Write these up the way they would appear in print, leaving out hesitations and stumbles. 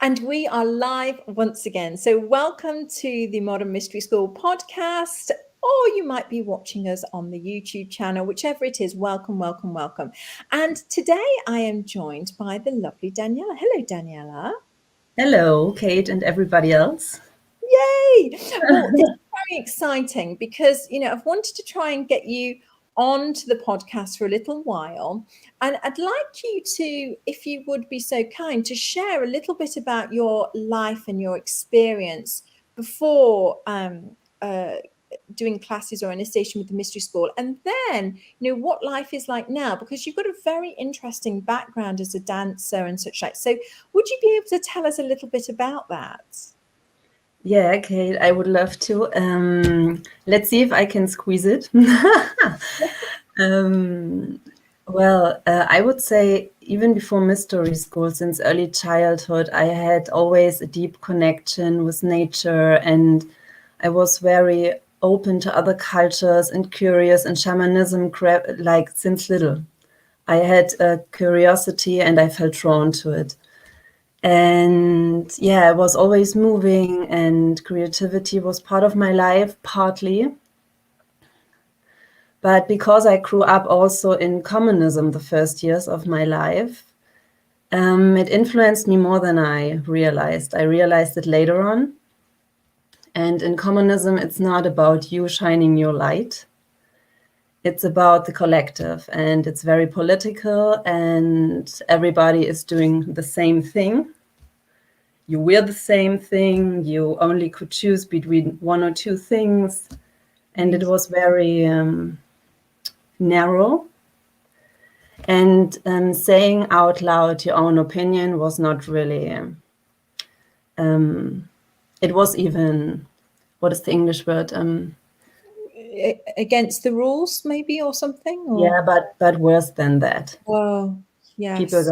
And we are live once again. So, welcome to the Modern Mystery School podcast, or you might be watching us on the YouTube channel, whichever it is. Welcome, welcome, welcome. And today I am joined by the lovely Daniela. Hello, Daniela. Hello, Kate and everybody else. Yay! Well, this is very exciting because, I've wanted to try and get you onto the podcast for a little while. And I'd like you to, if you would be so kind, to share a little bit about your life and your experience before doing classes or initiation with the mystery school, and then what life is like now, because you've got a very interesting background as a dancer and such like. So would you be able to tell us a little bit about that? Yeah, Kate, I would love to. Let's see if I can squeeze it. I would say even before mystery school, since early childhood, I had always a deep connection with nature, and I was very open to other cultures and curious, and shamanism, like since little. I had a curiosity and I felt drawn to it. And yeah, I was always moving, and creativity was part of my life, partly. But because I grew up also in communism the first years of my life, it influenced me more than I realized. I realized it later on. And in communism, it's not about you shining your light. It's about the collective, and it's very political, and everybody is doing the same thing. You wear the same thing, you only could choose between one or two things, and it was very narrow. And saying out loud your own opinion was not really, it was even, what is the English word? Against the rules, maybe, or something? Or? Yeah, but worse than that. Oh, yes. People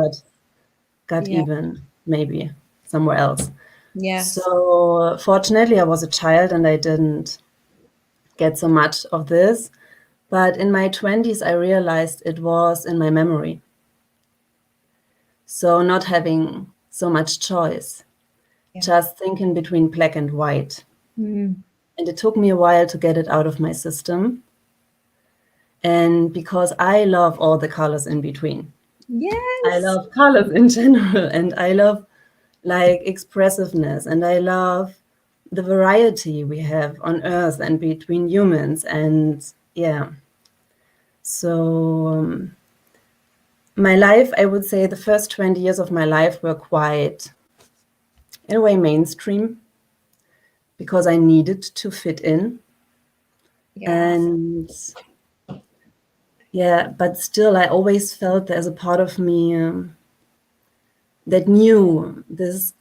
got Yeah. even, maybe, somewhere else. Yes. So fortunately, I was a child and I didn't get so much of this. But in my 20s, I realized it was in my memory. So not having so much choice, just thinking between black and white. Mm. And it took me a while to get it out of my system. And because I love all the colors in between. Yes. I love colors in general, and I love like expressiveness, and I love the variety we have on Earth and between humans. And yeah, so my life, I would say the first 20 years of my life were quite, in a way, mainstream, because I needed to fit in. Yes. And yeah, but still I always felt there's a part of me that knew this,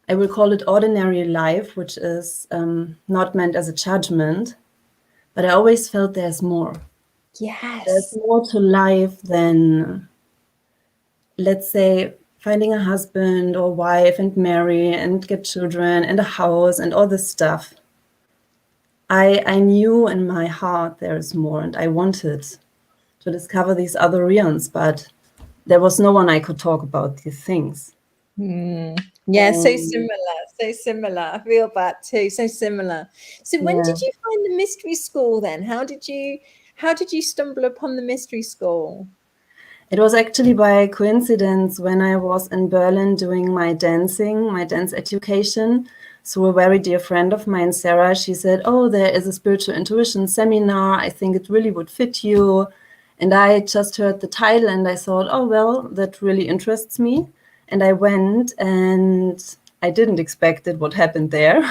I will call it ordinary life, which is not meant as a judgment, but I always felt there's more. Yes. There's more to life than, let's say, finding a husband or wife and marry and get children and a house and all this stuff. I knew in my heart there is more, and I wanted to discover these other realms, but there was no one I could talk about these things. Yeah, so similar. I feel that too. So similar. So when did you find the mystery school then? How did you stumble upon the mystery school? It was actually by coincidence when I was in Berlin doing my dance education. So a very dear friend of mine, Sarah, she said, oh, there is a spiritual intuition seminar. I think it really would fit you. And I just heard the title and I thought, oh, well, that really interests me. And I went, and I didn't expect it, what happened there.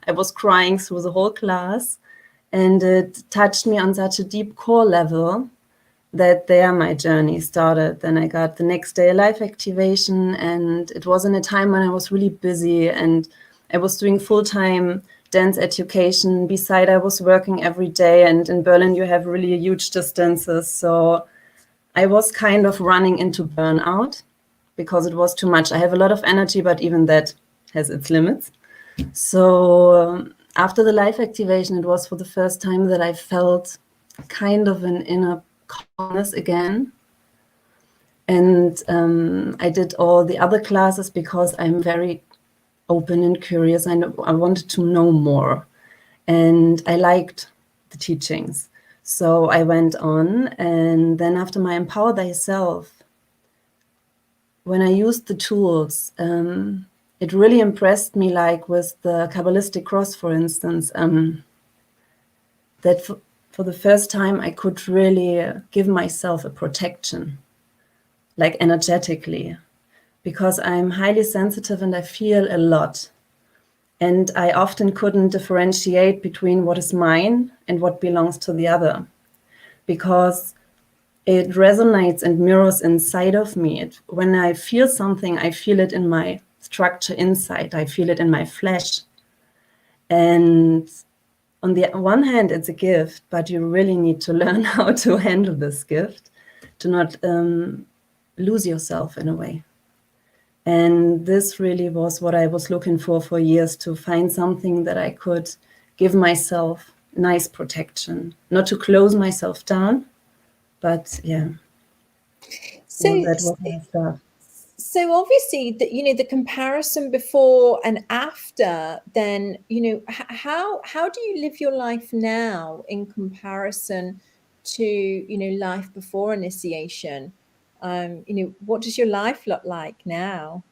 I was crying through the whole class, and it touched me on such a deep core level that there my journey started. Then I got the next day a life activation, and it was in a time when I was really busy and I was doing full-time dance education. Beside, I was working every day, and in Berlin you have really huge distances. So I was kind of running into burnout because it was too much. I have a lot of energy, but even that has its limits. So after the life activation, it was for the first time that I felt kind of an inner calmness again. And I did all the other classes because I'm very open and curious, and I wanted to know more. And I liked the teachings. So I went on, and then after my Empower Thyself, when I used the tools, it really impressed me, like with the Kabbalistic cross, for instance, that for the first time I could really give myself a protection, like energetically, because I'm highly sensitive and I feel a lot. And I often couldn't differentiate between what is mine and what belongs to the other, because it resonates and mirrors inside of me. When I feel something, I feel it in my structure inside. I feel it in my flesh. And on the one hand, it's a gift, but you really need to learn how to handle this gift, to not lose yourself in a way. And this really was what I was looking for years, to find something that I could give myself nice protection, not to close myself down, but yeah. So, That was my stuff. so obviously that, you know, the comparison before and after, then, you know, how do you live your life now in comparison to, you know, life before initiation? You know, what does your life look like now?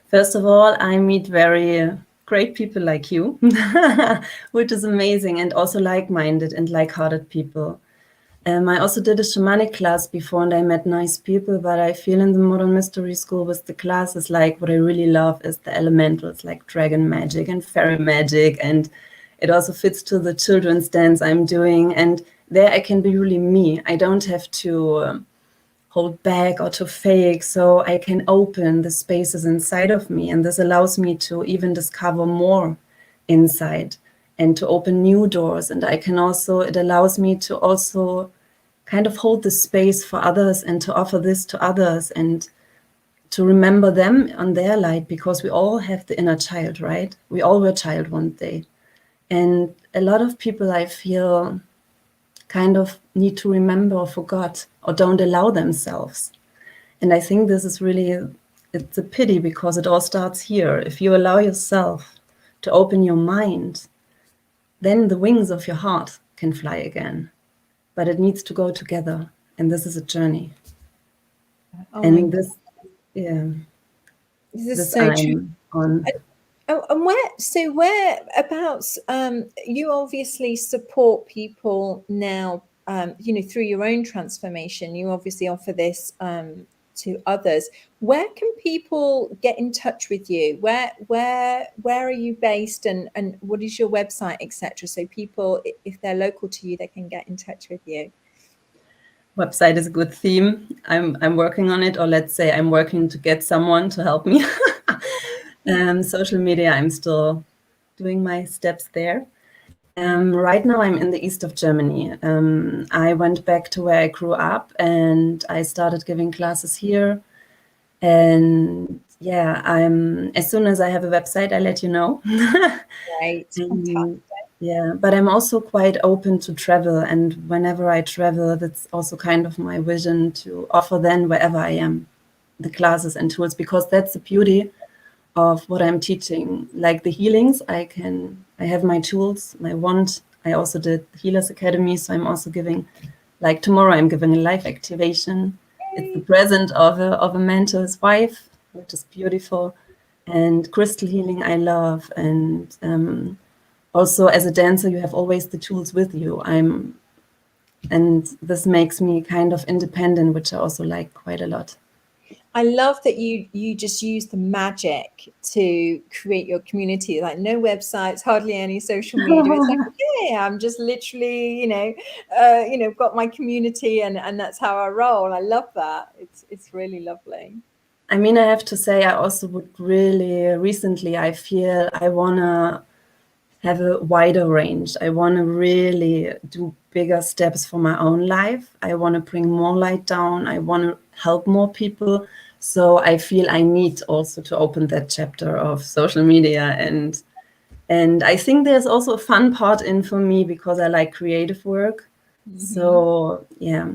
First of all, I meet very great people like you, which is amazing, and also like-minded and like-hearted people. I also did a shamanic class before, and I met nice people, but I feel in the modern mystery school with the classes, like what I really love is the elementals, like dragon magic and fairy magic, and it also fits to the children's dance I'm doing, and there I can be really me. I don't have to hold back or to fake, so I can open the spaces inside of me, and this allows me to even discover more inside and to open new doors. And I can also, it allows me to also kind of hold the space for others and to offer this to others and to remember them on their light, because we all have the inner child, right? We all were a child one day. And a lot of people, I feel, kind of need to remember or forgot or don't allow themselves. And I think this is really, it's a pity, because it all starts here. If you allow yourself to open your mind, then the wings of your heart can fly again. But it needs to go together. And this is a journey. Oh my And God, this, yeah, this is this so true. I'm on. Oh, and whereabouts, you obviously support people now, you know, through your own transformation. You obviously offer this to others. Where can people get in touch with you? Where are you based, and what is your website, etc.? So people, if they're local to you, they can get in touch with you. Website is a good theme. I'm working on it, or let's say I'm working to get someone to help me. Social media, I'm still doing my steps there. Right now, I'm in the east of Germany. I went back to where I grew up, and I started giving classes here. And yeah, as soon as I have a website, I let you know. Right, And, fantastic. yeah, but I'm also quite open to travel, and whenever I travel, that's also kind of my vision, to offer then wherever I am the classes and tools, because that's the beauty of what I'm teaching. Like the healings, I have my tools, my wand. I also did Healers Academy, so I'm also giving, like tomorrow, I'm giving a life activation. It's the Yay. present of a mentor's wife, which is beautiful. And crystal healing, I love. And also, as a dancer, you have always the tools with you. And this makes me kind of independent, which I also like quite a lot. I love that you just use the magic to create your community. Like no websites, hardly any social media. It's like, okay, I'm just literally, got my community, and that's how I roll. I love that. It's really lovely. I mean, I have to say, I also would really, recently, I feel I want to have a wider range. I want to really do bigger steps for my own life. I want to bring more light down. I want to help more people. So I feel I need also to open that chapter of social media. And I think there's also a fun part in for me, because I like creative work. Hmm. So yeah,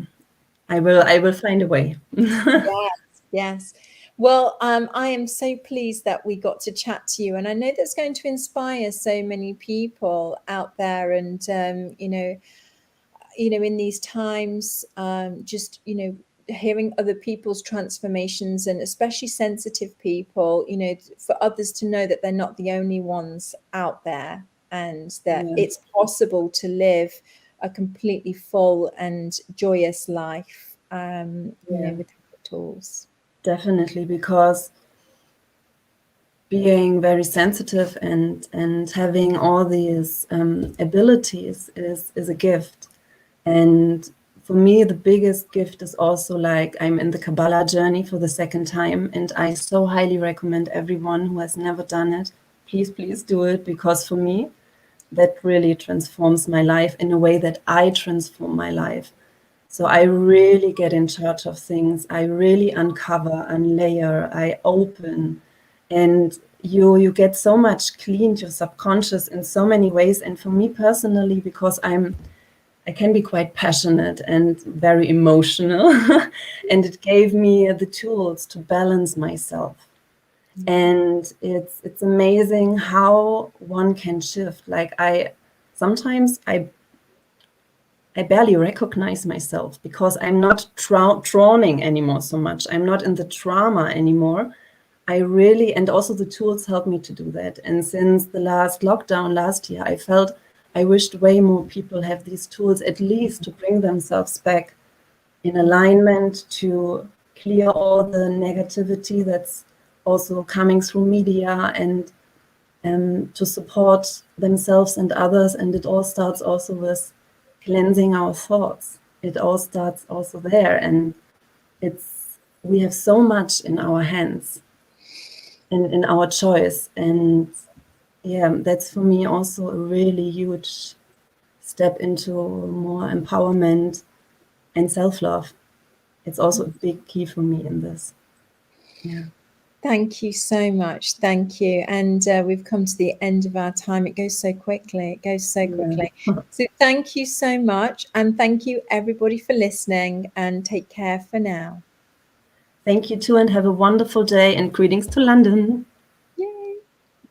I will find a way. Yes, yes. Well, I am so pleased that we got to chat to you, and I know that's going to inspire so many people out there. And in these times, just hearing other people's transformations, and especially sensitive people, for others to know that they're not the only ones out there, and that Yes, it's possible to live a completely full and joyous life, yeah, with the tools. definitely, because being very sensitive and having all these abilities is a gift. And for me, the biggest gift is also, like, I'm in the Kabbalah journey for the second time, and I so highly recommend everyone who has never done it, please do it, because for me, that really transforms my life in a way that I transform my life. So I really get in charge of things. I really uncover, unlayer, I open, and you get so much cleaned your subconscious in so many ways. And for me personally, because I can be quite passionate and very emotional, and it gave me the tools to balance myself. And it's amazing how one can shift. Like, sometimes I barely recognize myself because I'm not drowning anymore so much. I'm not in the trauma anymore. I really, and also the tools help me to do that. And since the last lockdown last year, I felt I wished way more people have these tools, at least to bring themselves back in alignment, to clear all the negativity that's also coming through media, and to support themselves and others. And it all starts also with cleansing our thoughts. It all starts also there. And we have so much in our hands and in our choice. And yeah, that's for me also a really huge step into more empowerment and self-love. It's also a big key for me in this. Yeah. Thank you so much. Thank you. And we've come to the end of our time. It goes so quickly. It goes so quickly. So thank you so much. And thank you, everybody, for listening. And take care for now. Thank you too, and have a wonderful day, and greetings to London.